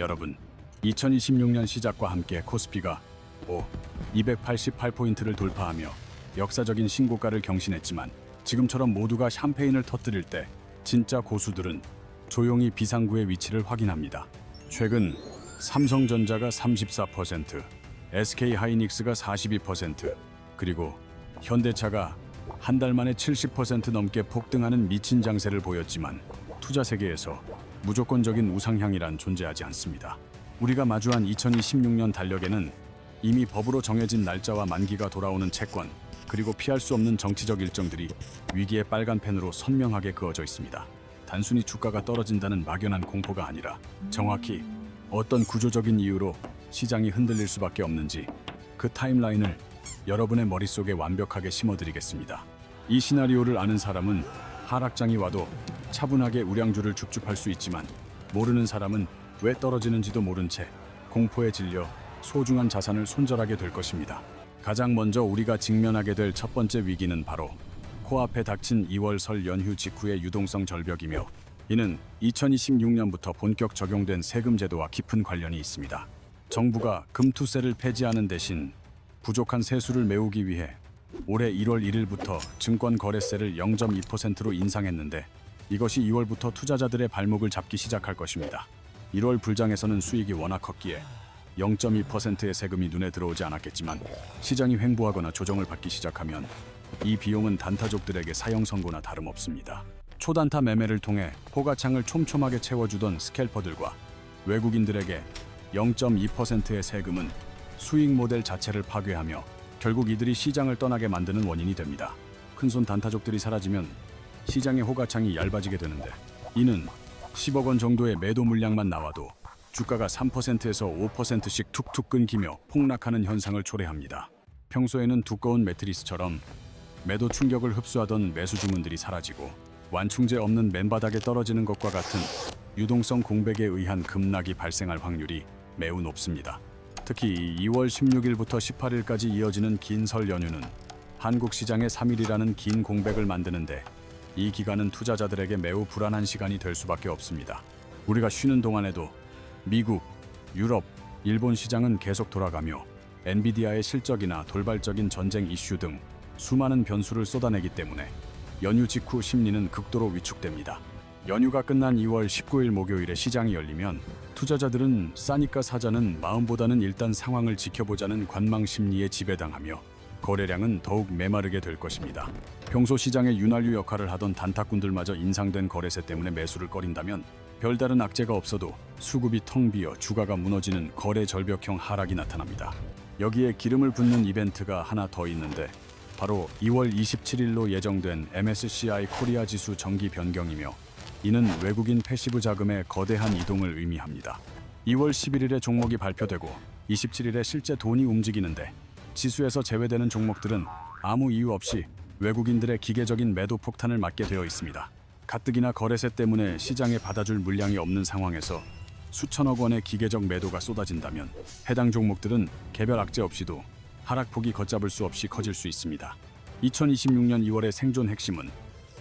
여러분, 2026년 시작과 함께 코스피가 288포인트를 돌파하며 역사적인 신고가를 경신했지만 지금처럼 모두가 샴페인을 터뜨릴 때 진짜 고수들은 조용히 비상구의 위치를 확인합니다. 최근 삼성전자가 34%, SK하이닉스가 42%, 그리고 현대차가 한 달 만에 70% 넘게 폭등하는 미친 장세를 보였지만 투자 세계에서 무조건적인 우상향이란 존재하지 않습니다. 우리가 마주한 2026년 달력에는 이미 법으로 정해진 날짜와 만기가 돌아오는 채권, 그리고 피할 수 없는 정치적 일정들이 위기의 빨간 펜으로 선명하게 그어져 있습니다. 단순히 주가가 떨어진다는 막연한 공포가 아니라 정확히 어떤 구조적인 이유로 시장이 흔들릴 수밖에 없는지 그 타임라인을 여러분의 머릿속에 완벽하게 심어드리겠습니다. 이 시나리오를 아는 사람은 하락장이 와도 차분하게 우량주를 줍줍할 수 있지만 모르는 사람은 왜 떨어지는지도 모른 채 공포에 질려 소중한 자산을 손절하게 될 것입니다. 가장 먼저 우리가 직면하게 될 첫 번째 위기는 바로 코앞에 닥친 2월 설 연휴 직후의 유동성 절벽이며 이는 2026년부터 본격 적용된 세금 제도와 깊은 관련이 있습니다. 정부가 금투세를 폐지하는 대신 부족한 세수를 메우기 위해 올해 1월 1일부터 증권거래세를 0.2%로 인상했는데 이것이 2월부터 투자자들의 발목을 잡기 시작할 것입니다. 1월 불장에서는 수익이 워낙 컸기에 0.2%의 세금이 눈에 들어오지 않았겠지만 시장이 횡보하거나 조정을 받기 시작하면 이 비용은 단타족들에게 사형 선고나 다름없습니다. 초단타 매매를 통해 호가창을 촘촘하게 채워주던 스캘퍼들과 외국인들에게 0.2%의 세금은 수익 모델 자체를 파괴하며 결국 이들이 시장을 떠나게 만드는 원인이 됩니다. 큰손 단타족들이 사라지면 시장의 호가창이 얇아지게 되는데 이는 10억 원 정도의 매도 물량만 나와도 주가가 3%에서 5%씩 툭툭 끊기며 폭락하는 현상을 초래합니다. 평소에는 두꺼운 매트리스처럼 매도 충격을 흡수하던 매수 주문들이 사라지고 완충제 없는 맨바닥에 떨어지는 것과 같은 유동성 공백에 의한 급락이 발생할 확률이 매우 높습니다. 특히 2월 16일부터 18일까지 이어지는 긴 설 연휴는 한국 시장의 3일이라는 긴 공백을 만드는데 이 기간은 투자자들에게 매우 불안한 시간이 될 수밖에 없습니다. 우리가 쉬는 동안에도 미국, 유럽, 일본 시장은 계속 돌아가며 엔비디아의 실적이나 돌발적인 전쟁 이슈 등 수많은 변수를 쏟아내기 때문에 연휴 직후 심리는 극도로 위축됩니다. 연휴가 끝난 2월 19일 목요일에 시장이 열리면 투자자들은 싸니까 사자는 마음보다는 일단 상황을 지켜보자는 관망 심리에 지배당하며 거래량은 더욱 메마르게 될 것입니다. 평소 시장의 윤활유 역할을 하던 단타꾼들마저 인상된 거래세 때문에 매수를 꺼린다면 별다른 악재가 없어도 수급이 텅 비어 주가가 무너지는 거래 절벽형 하락이 나타납니다. 여기에 기름을 붓는 이벤트가 하나 더 있는데 바로 2월 27일로 예정된 MSCI 코리아 지수 정기 변경이며 이는 외국인 패시브 자금의 거대한 이동을 의미합니다. 2월 11일에 종목이 발표되고 27일에 실제 돈이 움직이는데 지수에서 제외되는 종목들은 아무 이유 없이 외국인들의 기계적인 매도 폭탄을 맞게 되어 있습니다. 가뜩이나 거래세 때문에 시장에 받아줄 물량이 없는 상황에서 수천억 원의 기계적 매도가 쏟아진다면 해당 종목들은 개별 악재 없이도 하락폭이 걷잡을 수 없이 커질 수 있습니다. 2026년 2월의 생존 핵심은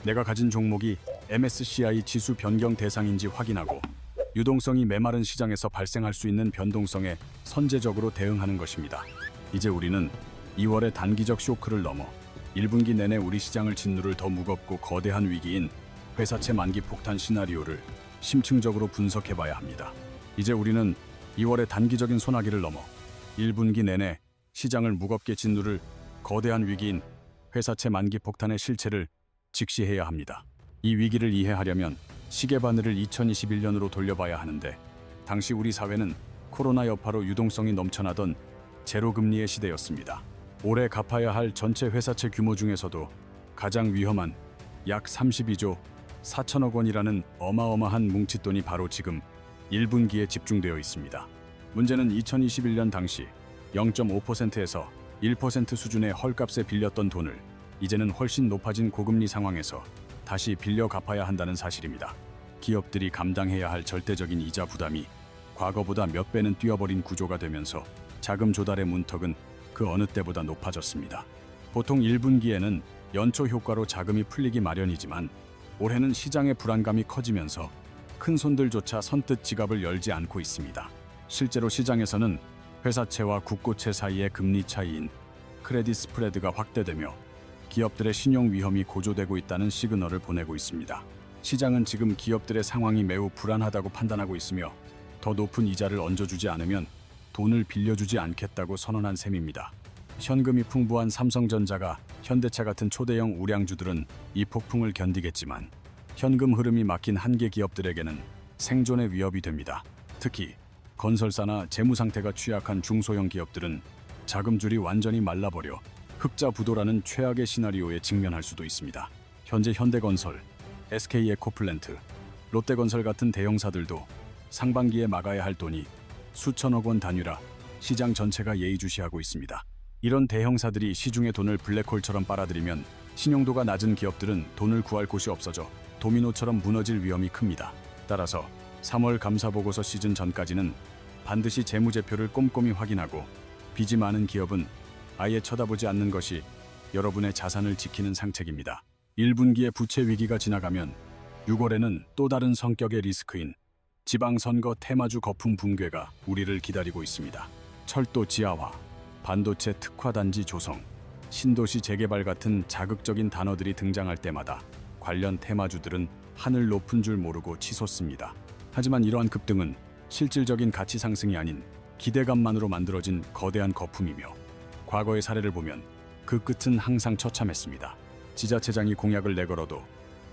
내가 가진 종목이 MSCI 지수 변경 대상인지 확인하고 유동성이 메마른 시장에서 발생할 수 있는 변동성에 선제적으로 대응하는 것입니다. 이제 우리는 2월의 단기적 쇼크를 넘어 1분기 내내 우리 시장을 짓누를 더 무겁고 거대한 위기인 회사채 만기 폭탄 시나리오를 심층적으로 분석해봐야 합니다. 이제 우리는 2월의 단기적인 소나기를 넘어 1분기 내내 시장을 무겁게 짓누를 거대한 위기인 회사채 만기 폭탄의 실체를 직시해야 합니다. 이 위기를 이해하려면 시계바늘을 2021년으로 돌려봐야 하는데 당시 우리 사회는 코로나 여파로 유동성이 넘쳐나던 제로금리의 시대였습니다. 올해 갚아야 할 전체 회사채 규모 중에서도 가장 위험한 약 32조 4천억 원이라는 어마어마한 뭉칫돈이 바로 지금 1분기에 집중되어 있습니다. 문제는 2021년 당시 0.5%에서 1% 수준의 헐값에 빌렸던 돈을 이제는 훨씬 높아진 고금리 상황에서 다시 빌려 갚아야 한다는 사실입니다. 기업들이 감당해야 할 절대적인 이자 부담이 과거보다 몇 배는 뛰어버린 구조가 되면서 자금 조달의 문턱은 그 어느 때보다 높아졌습니다. 보통 1분기에는 연초 효과로 자금이 풀리기 마련이지만 올해는 시장의 불안감이 커지면서 큰 손들조차 선뜻 지갑을 열지 않고 있습니다. 실제로 시장에서는 회사채와 국고채 사이의 금리 차이인 크레딧 스프레드가 확대되며 기업들의 신용 위험이 고조되고 있다는 시그널을 보내고 있습니다. 시장은 지금 기업들의 상황이 매우 불안하다고 판단하고 있으며 더 높은 이자를 얹어주지 않으면 돈을 빌려주지 않겠다고 선언한 셈입니다. 현금이 풍부한 삼성전자가 현대차 같은 초대형 우량주들은 이 폭풍을 견디겠지만 현금 흐름이 막힌 한계 기업들에게는 생존의 위협이 됩니다. 특히 건설사나 재무 상태가 취약한 중소형 기업들은 자금줄이 완전히 말라버려 흑자부도라는 최악의 시나리오에 직면할 수도 있습니다. 현재 현대건설, SK에코플랜트, 롯데건설 같은 대형사들도 상반기에 막아야 할 돈이 수천억 원 단위라 시장 전체가 예의주시하고 있습니다. 이런 대형사들이 시중의 돈을 블랙홀처럼 빨아들이면 신용도가 낮은 기업들은 돈을 구할 곳이 없어져 도미노처럼 무너질 위험이 큽니다. 따라서 3월 감사보고서 시즌 전까지는 반드시 재무제표를 꼼꼼히 확인하고 빚이 많은 기업은 아예 쳐다보지 않는 것이 여러분의 자산을 지키는 상책입니다. 1분기의 부채 위기가 지나가면 6월에는 또 다른 성격의 리스크인 지방선거 테마주 거품 붕괴가 우리를 기다리고 있습니다. 철도 지하화, 반도체 특화단지 조성, 신도시 재개발 같은 자극적인 단어들이 등장할 때마다 관련 테마주들은 하늘 높은 줄 모르고 치솟습니다. 하지만 이러한 급등은 실질적인 가치 상승이 아닌 기대감만으로 만들어진 거대한 거품이며 과거의 사례를 보면 그 끝은 항상 처참했습니다. 지자체장이 공약을 내걸어도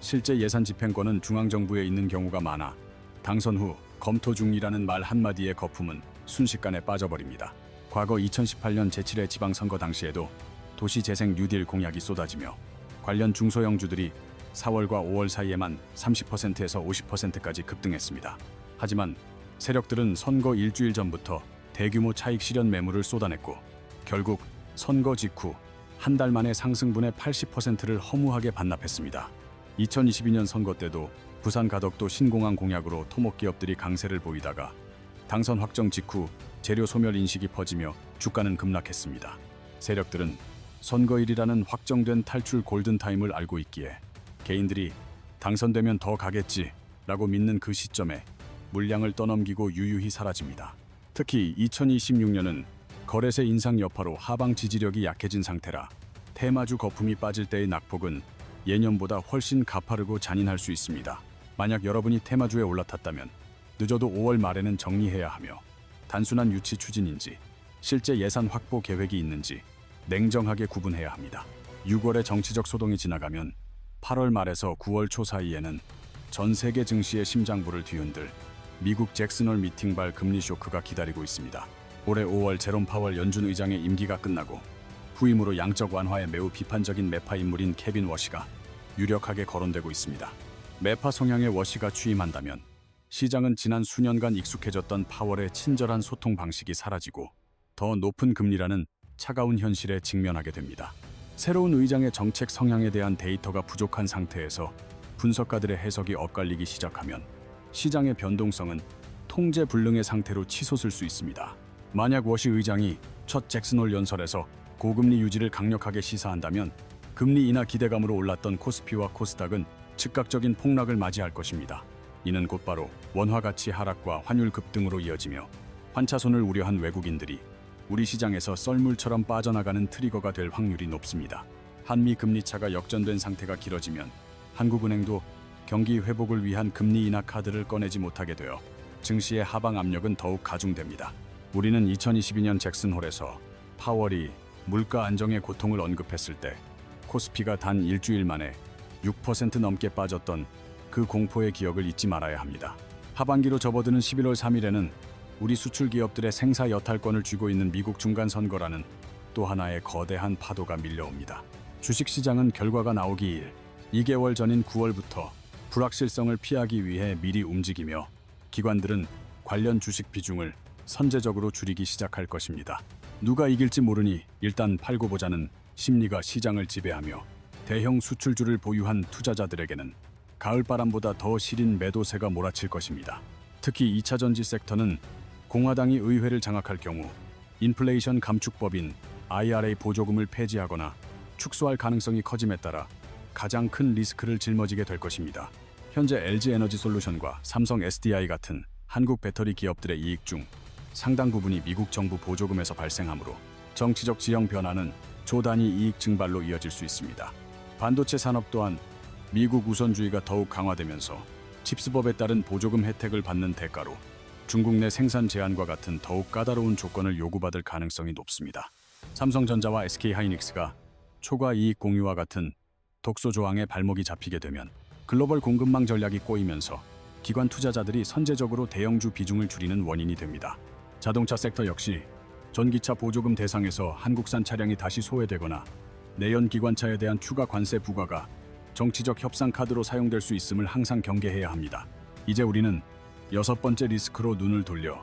실제 예산 집행권은 중앙정부에 있는 경우가 많아 당선 후 검토 중이라는 말 한마디의 거품은 순식간에 빠져버립니다. 과거 2018년 제7회 지방선거 당시에도 도시재생 뉴딜 공약이 쏟아지며 관련 중소형주들이 4월과 5월 사이에만 30%에서 50%까지 급등했습니다. 하지만 세력들은 선거 일주일 전부터 대규모 차익 실현 매물을 쏟아냈고 결국 선거 직후 한 달 만에 상승분의 80%를 허무하게 반납했습니다. 2022년 선거 때도 부산 가덕도 신공항 공약으로 토목기업들이 강세를 보이다가 당선 확정 직후 재료 소멸 인식이 퍼지며 주가는 급락했습니다. 세력들은 선거일이라는 확정된 탈출 골든타임을 알고 있기에 개인들이 당선되면 더 가겠지라고 믿는 그 시점에 물량을 떠넘기고 유유히 사라집니다. 특히 2026년은 거래세 인상 여파로 하방 지지력이 약해진 상태라 테마주 거품이 빠질 때의 낙폭은 예년보다 훨씬 가파르고 잔인할 수 있습니다. 만약 여러분이 테마주에 올라탔다면 늦어도 5월 말에는 정리해야 하며 단순한 유치 추진인지 실제 예산 확보 계획이 있는지 냉정하게 구분해야 합니다. 6월의 정치적 소동이 지나가면 8월 말에서 9월 초 사이에는 전 세계 증시의 심장부를 뒤흔들 미국 잭슨홀 미팅발 금리 쇼크가 기다리고 있습니다. 올해 5월 제롬 파월 연준 의장의 임기가 끝나고 후임으로 양적 완화에 매우 비판적인 매파 인물인 케빈 워시가 유력하게 거론되고 있습니다. 매파 성향의 워시가 취임한다면 시장은 지난 수년간 익숙해졌던 파월의 친절한 소통 방식이 사라지고 더 높은 금리라는 차가운 현실에 직면하게 됩니다. 새로운 의장의 정책 성향에 대한 데이터가 부족한 상태에서 분석가들의 해석이 엇갈리기 시작하면 시장의 변동성은 통제 불능의 상태로 치솟을 수 있습니다. 만약 워시 의장이 첫 잭슨홀 연설에서 고금리 유지를 강력하게 시사한다면 금리 인하 기대감으로 올랐던 코스피와 코스닥은 즉각적인 폭락을 맞이할 것입니다. 이는 곧바로 원화 가치 하락과 환율 급등으로 이어지며 환차손을 우려한 외국인들이 우리 시장에서 썰물처럼 빠져나가는 트리거가 될 확률이 높습니다. 한미 금리 차가 역전된 상태가 길어지면 한국은행도 경기 회복을 위한 금리 인하 카드를 꺼내지 못하게 되어 증시의 하방 압력은 더욱 가중됩니다. 우리는 2022년 잭슨홀에서 파월이 물가 안정의 고통을 언급했을 때 코스피가 단 일주일 만에 6% 넘게 빠졌던 그 공포의 기억을 잊지 말아야 합니다. 하반기로 접어드는 11월 3일에는 우리 수출 기업들의 생사 여탈권을 쥐고 있는 미국 중간선거라는 또 하나의 거대한 파도가 밀려옵니다. 주식시장은 결과가 나오기 2개월 전인 9월부터 불확실성을 피하기 위해 미리 움직이며 기관들은 관련 주식 비중을 선제적으로 줄이기 시작할 것입니다. 누가 이길지 모르니 일단 팔고 보자는 심리가 시장을 지배하며 대형 수출주를 보유한 투자자들에게는 가을바람보다 더 시린 매도세가 몰아칠 것입니다. 특히 2차 전지 섹터는 공화당이 의회를 장악할 경우 인플레이션 감축법인 IRA 보조금을 폐지하거나 축소할 가능성이 커짐에 따라 가장 큰 리스크를 짊어지게 될 것입니다. 현재 LG 에너지 솔루션과 삼성 SDI 같은 한국 배터리 기업들의 이익 중 상당 부분이 미국 정부 보조금에서 발생하므로 정치적 지형 변화는 조 단위 이익 증발로 이어질 수 있습니다. 반도체 산업 또한 미국 우선주의가 더욱 강화되면서 칩스법에 따른 보조금 혜택을 받는 대가로 중국 내 생산 제한과 같은 더욱 까다로운 조건을 요구받을 가능성이 높습니다. 삼성전자와 SK하이닉스가 초과 이익 공유와 같은 독소 조항에 발목이 잡히게 되면 글로벌 공급망 전략이 꼬이면서 기관 투자자들이 선제적으로 대형주 비중을 줄이는 원인이 됩니다. 자동차 섹터 역시 전기차 보조금 대상에서 한국산 차량이 다시 소외되거나 내연 기관차에 대한 추가 관세 부과가 정치적 협상 카드로 사용될 수 있음을 항상 경계해야 합니다. 이제 우리는 6번째 리스크로 눈을 돌려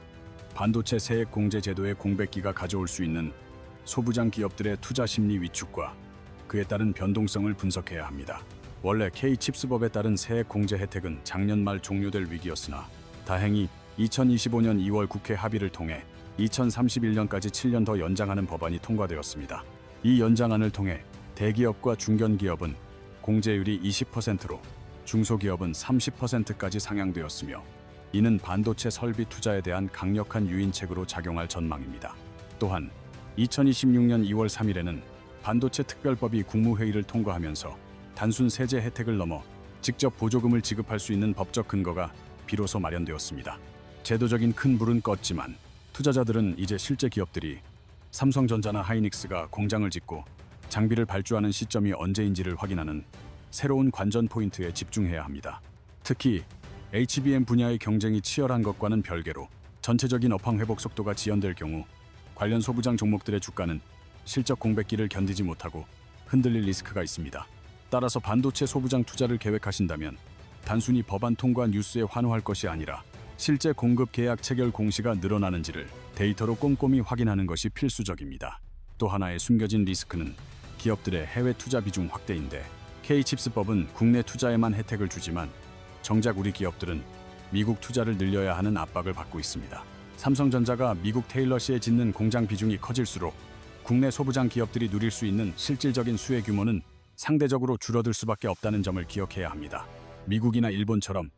반도체 세액 공제 제도의 공백기가 가져올 수 있는 소부장 기업들의 투자 심리 위축과 그에 따른 변동성을 분석해야 합니다. 원래 K-칩스법에 따른 세액 공제 혜택은 작년 말 종료될 위기였으나 다행히 2025년 2월 국회 합의를 통해 2031년까지 7년 더 연장하는 법안이 통과되었습니다. 이 연장안을 통해 대기업과 중견기업은 공제율이 20%로 중소기업은 30%까지 상향되었으며 이는 반도체 설비 투자에 대한 강력한 유인책으로 작용할 전망입니다. 또한 2026년 2월 3일에는 반도체 특별법이 국무회의를 통과하면서 단순 세제 혜택을 넘어 직접 보조금을 지급할 수 있는 법적 근거가 비로소 마련되었습니다. 제도적인 큰 불은 껐지만 투자자들은 이제 실제 기업들이 삼성전자나 하이닉스가 공장을 짓고 장비를 발주하는 시점이 언제인지를 확인하는 새로운 관전 포인트에 집중해야 합니다. 특히 HBM 분야의 경쟁이 치열한 것과는 별개로 전체적인 업황 회복 속도가 지연될 경우 관련 소부장 종목들의 주가는 실적 공백기를 견디지 못하고 흔들릴 리스크가 있습니다. 따라서 반도체 소부장 투자를 계획하신다면 단순히 법안 통과 뉴스에 환호할 것이 아니라 실제 공급 계약 체결 공시가 늘어나는지를 데이터로 꼼꼼히 확인하는 것이 필수적입니다. 또 하나의 숨겨진 리스크는 기업들의 해외 투자 비중 확대인데 K-칩스법은 국내 투자에만 혜택을 주지만 정작 우리 기업들은 미국 투자를 늘려야 하는 압박을 받고 있습니다. 삼성전자가 미국 테일러시에 짓는 공장 비중이 커질수록 국내 소부장 기업들이 누릴 수 있는 실질적인 수혜 규모는 상대적으로 줄어들 수밖에 없다는 점을 기억해야 합니다. 미국이나 일본처럼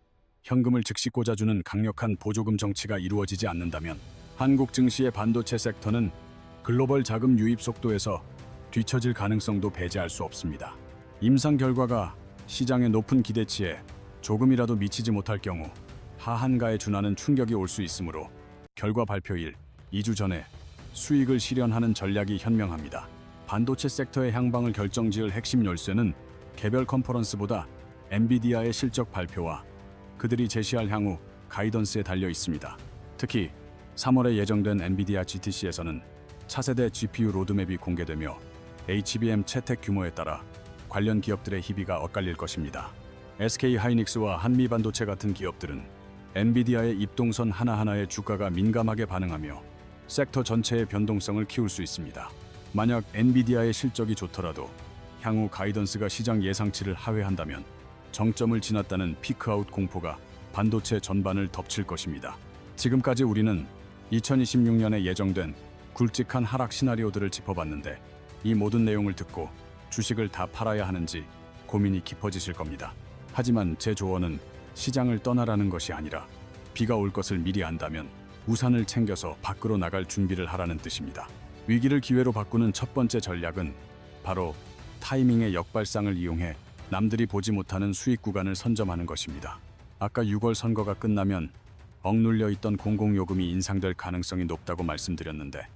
현금을 즉시 꽂아주는 강력한 보조금 정치가 이루어지지 않는다면 한국 증시의 반도체 섹터는 글로벌 자금 유입 속도에서 뒤처질 가능성도 배제할 수 없습니다. 임상 결과가 시장의 높은 기대치에 조금이라도 미치지 못할 경우 하한가에 준하는 충격이 올 수 있으므로 결과 발표일 2주 전에 수익을 실현하는 전략이 현명합니다. 반도체 섹터의 향방을 결정지을 핵심 열쇠는 개별 컨퍼런스보다 엔비디아의 실적 발표와 그들이 제시할 향후 가이던스에 달려 있습니다. 특히 3월에 예정된 엔비디아 GTC에서는 차세대 GPU 로드맵이 공개되며 HBM 채택 규모에 따라 관련 기업들의 희비가 엇갈릴 것입니다. SK하이닉스와 한미반도체 같은 기업들은 엔비디아의 입동선 하나하나에 주가가 민감하게 반응하며 섹터 전체의 변동성을 키울 수 있습니다. 만약 엔비디아의 실적이 좋더라도 향후 가이던스가 시장 예상치를 하회한다면 정점을 지났다는 피크아웃 공포가 반도체 전반을 덮칠 것입니다. 지금까지 우리는 2026년에 예정된 굵직한 하락 시나리오들을 짚어봤는데 이 모든 내용을 듣고 주식을 다 팔아야 하는지 고민이 깊어지실 겁니다. 하지만 제 조언은 시장을 떠나라는 것이 아니라 비가 올 것을 미리 안다면 우산을 챙겨서 밖으로 나갈 준비를 하라는 뜻입니다. 위기를 기회로 바꾸는 첫 번째 전략은 바로 타이밍의 역발상을 이용해 남들이 보지 못하는 수익 구간을 선점하는 것입니다. 아까 6월 선거가 끝나면 억눌려 있던 공공요금이 인상될 가능성이 높다고 말씀드렸는데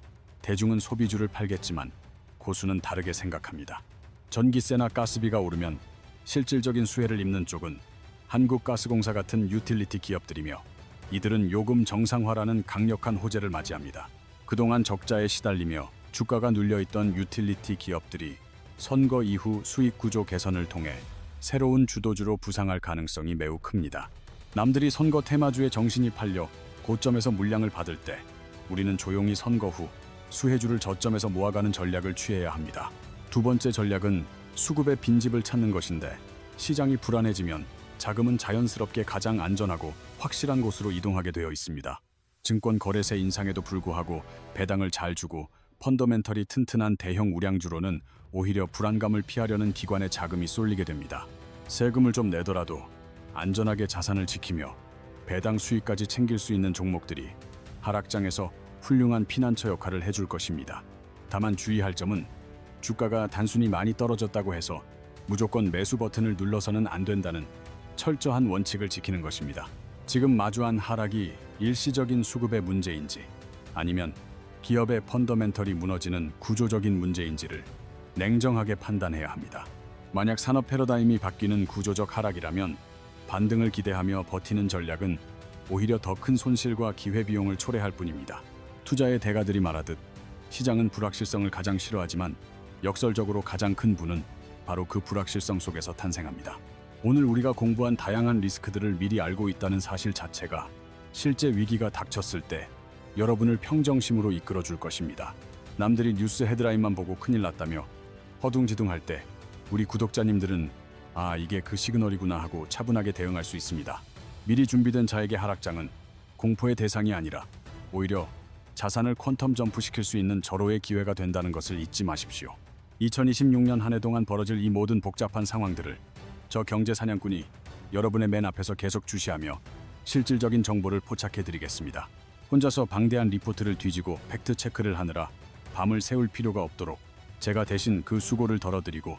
대중은 소비주를 팔겠지만 고수는 다르게 생각합니다. 전기세나 가스비가 오르면 실질적인 수혜를 입는 쪽은 한국가스공사 같은 유틸리티 기업들이며 이들은 요금 정상화라는 강력한 호재를 맞이합니다. 그동안 적자에 시달리며 주가가 눌려있던 유틸리티 기업들이 선거 이후 수익 구조 개선을 통해 새로운 주도주로 부상할 가능성이 매우 큽니다. 남들이 선거 테마주에 정신이 팔려 고점에서 물량을 받을 때 우리는 조용히 선거 후 수혜주를 저점에서 모아가는 전략을 취해야 합니다. 두 번째 전략은 수급의 빈집을 찾는 것인데 시장이 불안해지면 자금은 자연스럽게 가장 안전하고 확실한 곳으로 이동하게 되어 있습니다. 증권 거래세 인상에도 불구하고 배당을 잘 주고 펀더멘털이 튼튼한 대형 우량주로는 오히려 불안감을 피하려는 기관의 자금이 쏠리게 됩니다. 세금을 좀 내더라도 안전하게 자산을 지키며 배당 수익까지 챙길 수 있는 종목들이 하락장에서 훌륭한 피난처 역할을 해줄 것입니다. 다만 주의할 점은 주가가 단순히 많이 떨어졌다고 해서 무조건 매수 버튼을 눌러서는 안 된다는 철저한 원칙을 지키는 것입니다. 지금 마주한 하락이 일시적인 수급의 문제인지 아니면 기업의 펀더멘털이 무너지는 구조적인 문제인지를 냉정하게 판단해야 합니다. 만약 산업 패러다임이 바뀌는 구조적 하락이라면 반등을 기대하며 버티는 전략은 오히려 더 큰 손실과 기회비용을 초래할 뿐입니다. 투자의 대가들이 말하듯 시장은 불확실성을 가장 싫어하지만 역설적으로 가장 큰 부는 바로 그 불확실성 속에서 탄생합니다. 오늘 우리가 공부한 다양한 리스크들을 미리 알고 있다는 사실 자체가 실제 위기가 닥쳤을 때 여러분을 평정심으로 이끌어 줄 것입니다. 남들이 뉴스 헤드라인만 보고 큰일 났다며 허둥지둥할 때 우리 구독자님들은 아, 이게 그 시그널이구나 하고 차분하게 대응할 수 있습니다. 미리 준비된 자에게 하락장은 공포의 대상이 아니라 오히려 자산을 퀀텀 점프시킬 수 있는 절호의 기회가 된다는 것을 잊지 마십시오. 2026년 한 해 동안 벌어질 이 모든 복잡한 상황들을 저 경제 사냥꾼이 여러분의 맨 앞에서 계속 주시하며 실질적인 정보를 포착해드리겠습니다. 혼자서 방대한 리포트를 뒤지고 팩트 체크를 하느라 밤을 새울 필요가 없도록 제가 대신 그 수고를 덜어드리고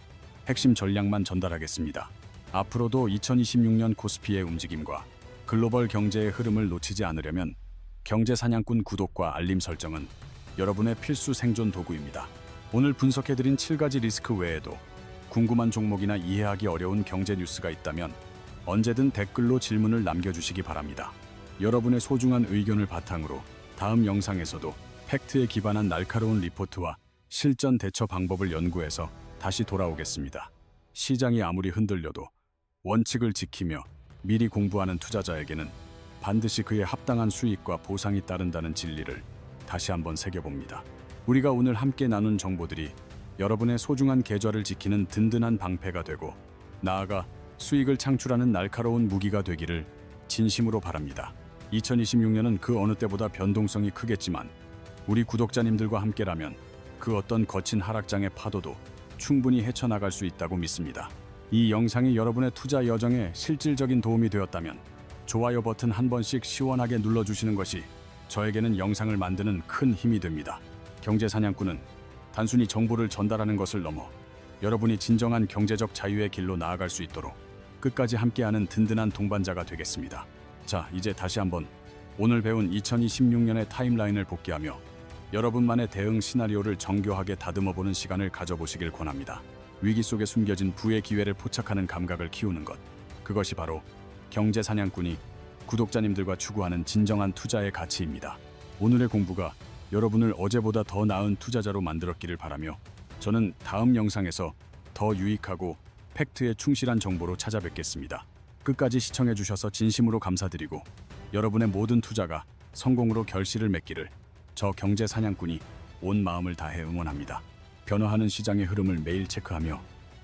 핵심 전략만 전달하겠습니다. 앞으로도 2026년 코스피의 움직임과 글로벌 경제의 흐름을 놓치지 않으려면 경제 사냥꾼 구독과 알림 설정은 여러분의 필수 생존 도구입니다. 오늘 분석해드린 7가지 리스크 외에도 궁금한 종목이나 이해하기 어려운 경제 뉴스가 있다면 언제든 댓글로 질문을 남겨주시기 바랍니다. 여러분의 소중한 의견을 바탕으로 다음 영상에서도 팩트에 기반한 날카로운 리포트와 실전 대처 방법을 연구해서 다시 돌아오겠습니다. 시장이 아무리 흔들려도 원칙을 지키며 미리 공부하는 투자자에게는 반드시 그에 합당한 수익과 보상이 따른다는 진리를 다시 한번 새겨봅니다. 우리가 오늘 함께 나눈 정보들이 여러분의 소중한 계좌를 지키는 든든한 방패가 되고 나아가 수익을 창출하는 날카로운 무기가 되기를 진심으로 바랍니다. 2026년은 그 어느 때보다 변동성이 크겠지만 우리 구독자님들과 함께라면 그 어떤 거친 하락장의 파도도 충분히 헤쳐나갈 수 있다고 믿습니다. 이 영상이 여러분의 투자 여정에 실질적인 도움이 되었다면 좋아요 버튼 한 번씩 시원하게 눌러주시는 것이 저에게는 영상을 만드는 큰 힘이 됩니다. 경제 사냥꾼은 단순히 정보를 전달하는 것을 넘어 여러분이 진정한 경제적 자유의 길로 나아갈 수 있도록 끝까지 함께하는 든든한 동반자가 되겠습니다. 자, 이제 다시 한번 오늘 배운 2026년의 타임라인을 복귀하며 여러분만의 대응 시나리오를 정교하게 다듬어보는 시간을 가져보시길 권합니다. 위기 속에 숨겨진 부의 기회를 포착하는 감각을 키우는 것, 그것이 바로 경제 사냥꾼이 구독자님들과 추구하는 진정한 투자의 가치입니다. 오늘의 공부가 여러분을 어제보다 더 나은 투자자로 만들었기를 바라며 저는 다음 영상에서 더 유익하고 팩트에 충실한 정보로 찾아뵙겠습니다. 끝까지 시청해주셔서 진심으로 감사드리고 여러분의 모든 투자가 성공으로 결실을 맺기를 저 경제 사냥꾼이 온 마음을 다해 응원합니다. 변화하는 시장의 흐름을 매일 체크하며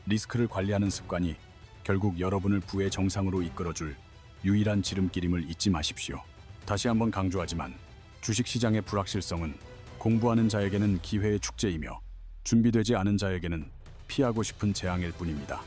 리스크를 관리하는 습관이 결국 여러분을 부의 정상으로 이끌어줄 유일한 지름길임을 잊지 마십시오. 다시 한번 강조하지만 주식시장의 불확실성은 공부하는 자에게는 기회의 축제이며 준비되지 않은 자에게는 피하고 싶은 재앙일 뿐입니다.